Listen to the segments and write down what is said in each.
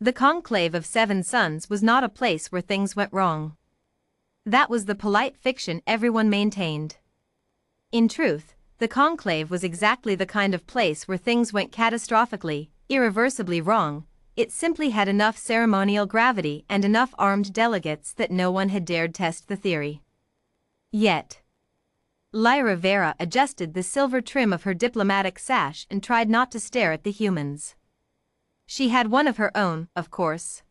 The Conclave of Seven Suns was not a place where things went wrong. That was the polite fiction everyone maintained. In truth, the Conclave was exactly the kind of place where things went catastrophically, irreversibly wrong. It simply had enough ceremonial gravity and enough armed delegates that no one had dared test the theory. Yet, Lyra Vera adjusted the silver trim of her diplomatic sash and tried not to stare at the humans. She had one of her own, of course.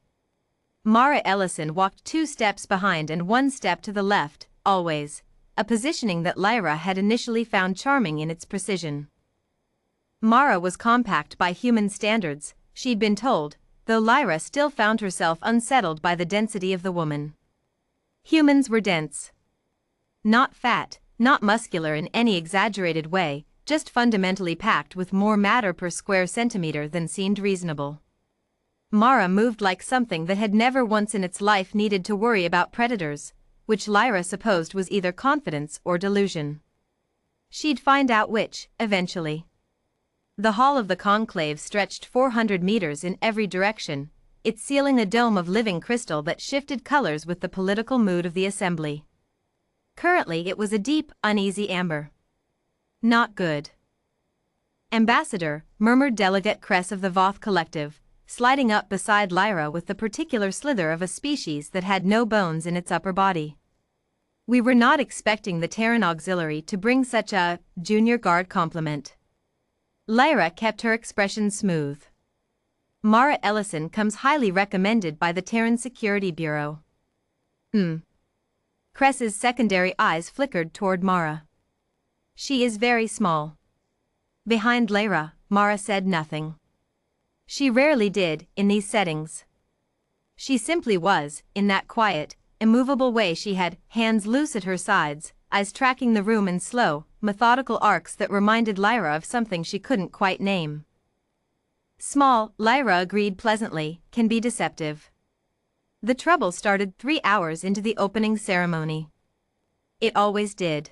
Mara Ellison walked 2 steps behind and 1 step to the left, always, a positioning that Lyra had initially found charming in its precision. Mara was compact by human standards, she'd been told, though Lyra still found herself unsettled by the density of the woman. Humans were dense. Not fat, not muscular in any exaggerated way, just fundamentally packed with more matter per square centimeter than seemed reasonable. Mara moved like something that had never once in its life needed to worry about predators, which Lyra supposed was either confidence or delusion. She'd find out which, eventually. The hall of the Conclave stretched 400 meters in every direction, its ceiling a dome of living crystal that shifted colors with the political mood of the assembly. Currently it was a deep, uneasy amber. Not good. Ambassador, murmured Delegate Kress of the Voth Collective, sliding up beside Lyra with the particular slither of a species that had no bones in its upper body. We were not expecting the Terran Auxiliary to bring such a junior guard compliment. Lyra kept her expression smooth. Mara Ellison comes highly recommended by the Terran Security Bureau. Kress's secondary eyes flickered toward Mara. She is very small. Behind Lyra, Mara said nothing. She rarely did, in these settings. She simply was, in that quiet, immovable way she had, hands loose at her sides, eyes tracking the room in slow, methodical arcs that reminded Lyra of something she couldn't quite name. Small, Lyra agreed pleasantly, can be deceptive. The trouble started 3 hours into the opening ceremony. It always did.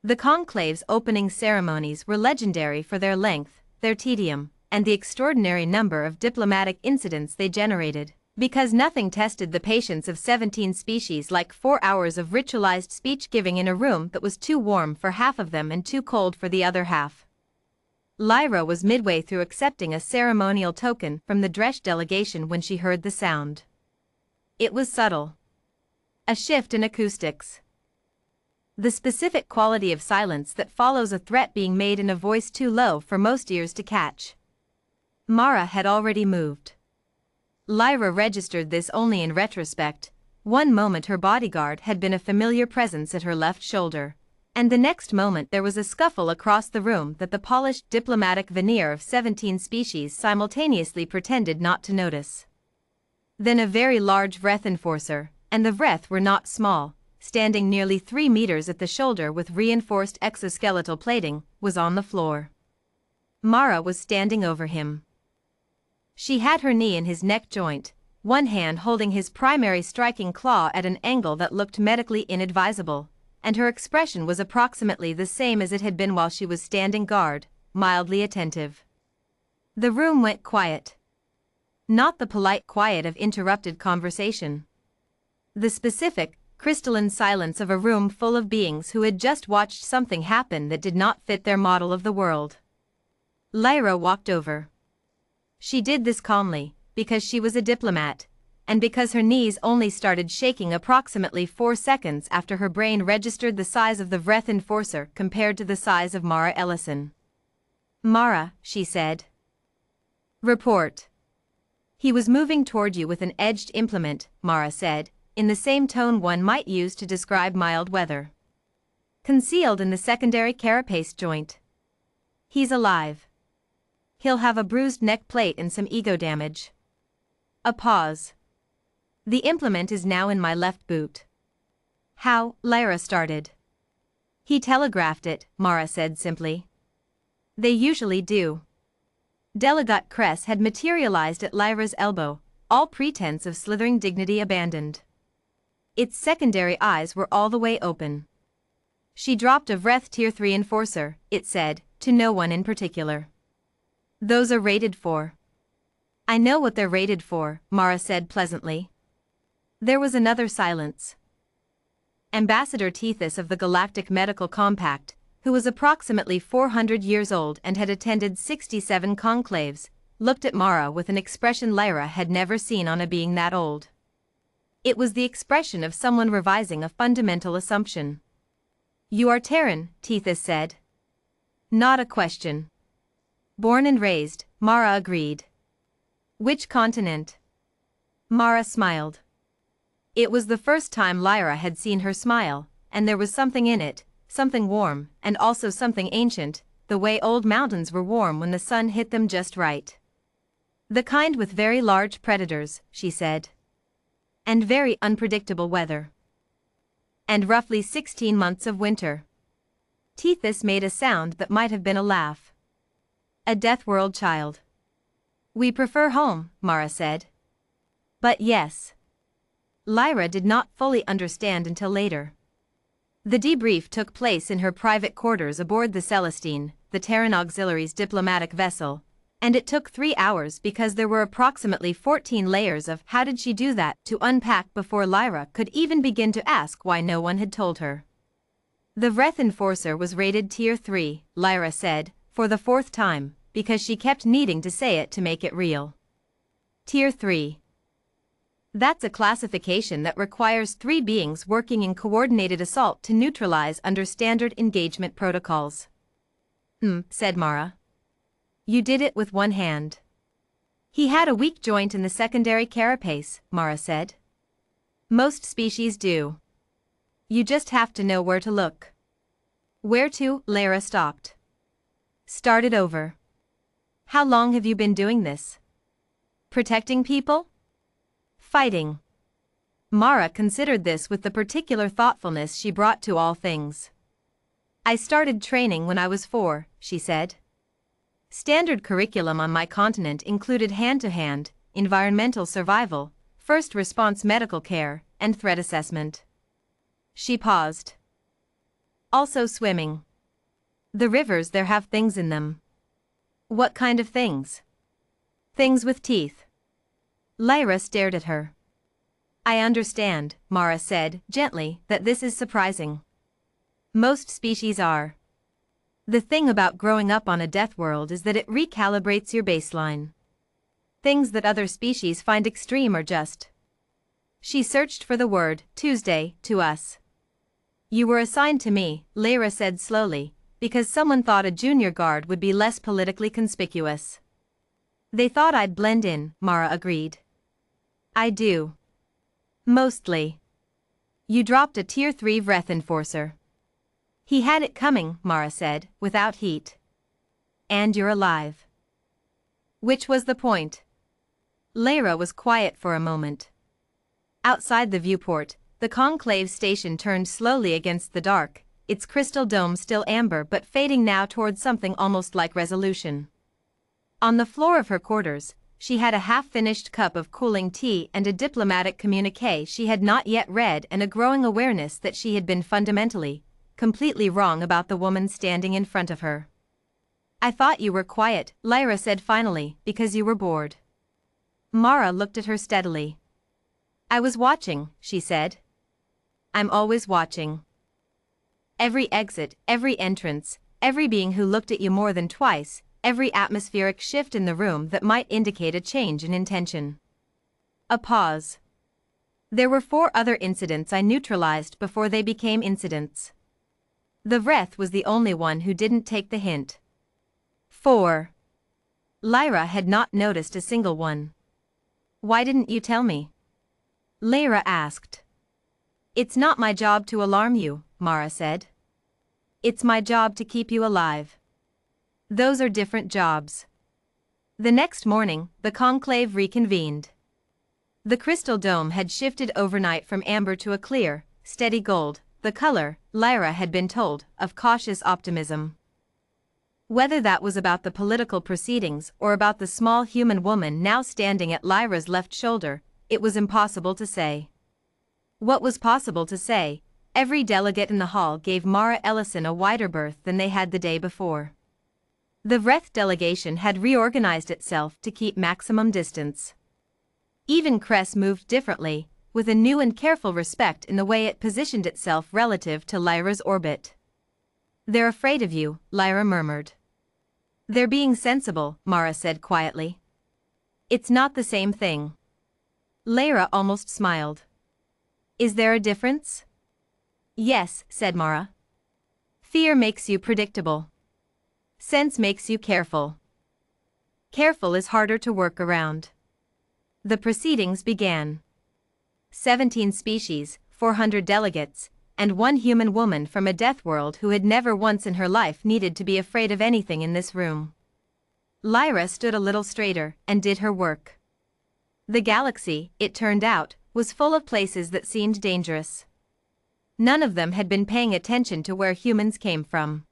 The Conclave's opening ceremonies were legendary for their length, their tedium, and the extraordinary number of diplomatic incidents they generated, because nothing tested the patience of 17 species like 4 hours of ritualized speech-giving in a room that was too warm for half of them and too cold for the other half. Lyra was midway through accepting a ceremonial token from the Dresch delegation when she heard the sound. It was subtle. A shift in acoustics. The specific quality of silence that follows a threat being made in a voice too low for most ears to catch. Mara had already moved. Lyra registered this only in retrospect. One moment her bodyguard had been a familiar presence at her left shoulder, and the next moment there was a scuffle across the room that the polished diplomatic veneer of 17 species simultaneously pretended not to notice. Then a very large Vreth enforcer, and the Vreth were not small, standing nearly 3 meters at the shoulder with reinforced exoskeletal plating, was on the floor. Mara was standing over him. She had her knee in his neck joint, one hand holding his primary striking claw at an angle that looked medically inadvisable, and her expression was approximately the same as it had been while she was standing guard, mildly attentive. The room went quiet. Not the polite quiet of interrupted conversation. The specific, crystalline silence of a room full of beings who had just watched something happen that did not fit their model of the world. Lyra walked over. She did this calmly, because she was a diplomat, and because her knees only started shaking approximately 4 seconds after her brain registered the size of the Vreth enforcer compared to the size of Mara Ellison. Mara, she said. Report. He was moving toward you with an edged implement, Mara said, in the same tone one might use to describe mild weather. Concealed in the secondary carapace joint. He's alive. He'll have a bruised neck plate and some ego damage. A pause. The implement is now in my left boot. How? Lyra started. He telegraphed it, Mara said simply. They usually do. Delegate Kress had materialized at Lyra's elbow, all pretense of slithering dignity abandoned. Its secondary eyes were all the way open. She dropped a Vreth Tier 3 enforcer, it said, to no one in particular. Those are rated for. I know what they're rated for, Mara said pleasantly. There was another silence. Ambassador Tethys of the Galactic Medical Compact, who was approximately 400 years old and had attended 67 conclaves, looked at Mara with an expression Lyra had never seen on a being that old. It was the expression of someone revising a fundamental assumption. You are Terran, Tethys said. Not a question. Born and raised, Mara agreed. Which continent? Mara smiled. It was the first time Lyra had seen her smile, and there was something in it, something warm, and also something ancient, the way old mountains were warm when the sun hit them just right. The kind with very large predators, she said. And very unpredictable weather. And roughly 16 months of winter. Tethys made a sound that might have been a laugh. A Deathworld child. We prefer home, Mara said. But yes. Lyra did not fully understand until later. The debrief took place in her private quarters aboard the Celestine, the Terran Auxiliary's diplomatic vessel, and it took 3 hours because there were approximately 14 layers of how did she do that to unpack before Lyra could even begin to ask why no one had told her. The Vreth Enforcer was rated Tier 3, Lyra said, for the 4th time, because she kept needing to say it to make it real. Tier 3. That's a classification that requires 3 beings working in coordinated assault to neutralize under standard engagement protocols. Said Mara. You did it with one hand. He had a weak joint in the secondary carapace, Mara said. Most species do. You just have to know where to look. Where to? Lyra stopped. Start it over. How long have you been doing this? Protecting people? Fighting. Mara considered this with the particular thoughtfulness she brought to all things. I started training when I was 4, she said. Standard curriculum on my continent included hand-to-hand, environmental survival, first response medical care, and threat assessment. She paused. Also swimming. The rivers there have things in them. What kind of things? Things with teeth. Lyra stared at her. I understand, Mara said, gently, that this is surprising. Most species are. The thing about growing up on a Deathworld is that it recalibrates your baseline. Things that other species find extreme are just. She searched for the word, Tuesday, to us. You were assigned to me, Lyra said slowly, because someone thought a junior guard would be less politically conspicuous. They thought I'd blend in, Mara agreed. I do. Mostly. You dropped a Tier 3 Vreth Enforcer. He had it coming, Mara said, without heat. And you're alive. Which was the point? Lyra was quiet for a moment. Outside the viewport, the conclave station turned slowly against the dark, its crystal dome still amber but fading now toward something almost like resolution. On the floor of her quarters, she had a half-finished cup of cooling tea and a diplomatic communique she had not yet read and a growing awareness that she had been fundamentally, completely wrong about the woman standing in front of her. I thought you were quiet, Lyra said finally, because you were bored. Mara looked at her steadily. I was watching, she said. I'm always watching. Every exit, every entrance, every being who looked at you more than twice, every atmospheric shift in the room that might indicate a change in intention. A pause. There were 4 other incidents I neutralized before they became incidents. The Vreth was the only one who didn't take the hint. 4. Lyra had not noticed a single one. Why didn't you tell me? Lyra asked. It's not my job to alarm you, Mara said. It's my job to keep you alive. Those are different jobs. The next morning, the conclave reconvened. The crystal dome had shifted overnight from amber to a clear, steady gold, the color, Lyra had been told, of cautious optimism. Whether that was about the political proceedings or about the small human woman now standing at Lyra's left shoulder, it was impossible to say. What was possible to say, every delegate in the hall gave Mara Ellison a wider berth than they had the day before. The Vreth delegation had reorganized itself to keep maximum distance. Even Cress moved differently, with a new and careful respect in the way it positioned itself relative to Lyra's orbit. "They're afraid of you," Lyra murmured. "They're being sensible," Mara said quietly. "It's not the same thing." Lyra almost smiled. "Is there a difference?" "Yes," said Mara. "Fear makes you predictable. Sense makes you careful. Careful is harder to work around." The proceedings began. 17 species, 400 delegates, and one human woman from a Deathworld who had never once in her life needed to be afraid of anything in this room. Lyra stood a little straighter and did her work. The galaxy, it turned out, was full of places that seemed dangerous. None of them had been paying attention to where humans came from.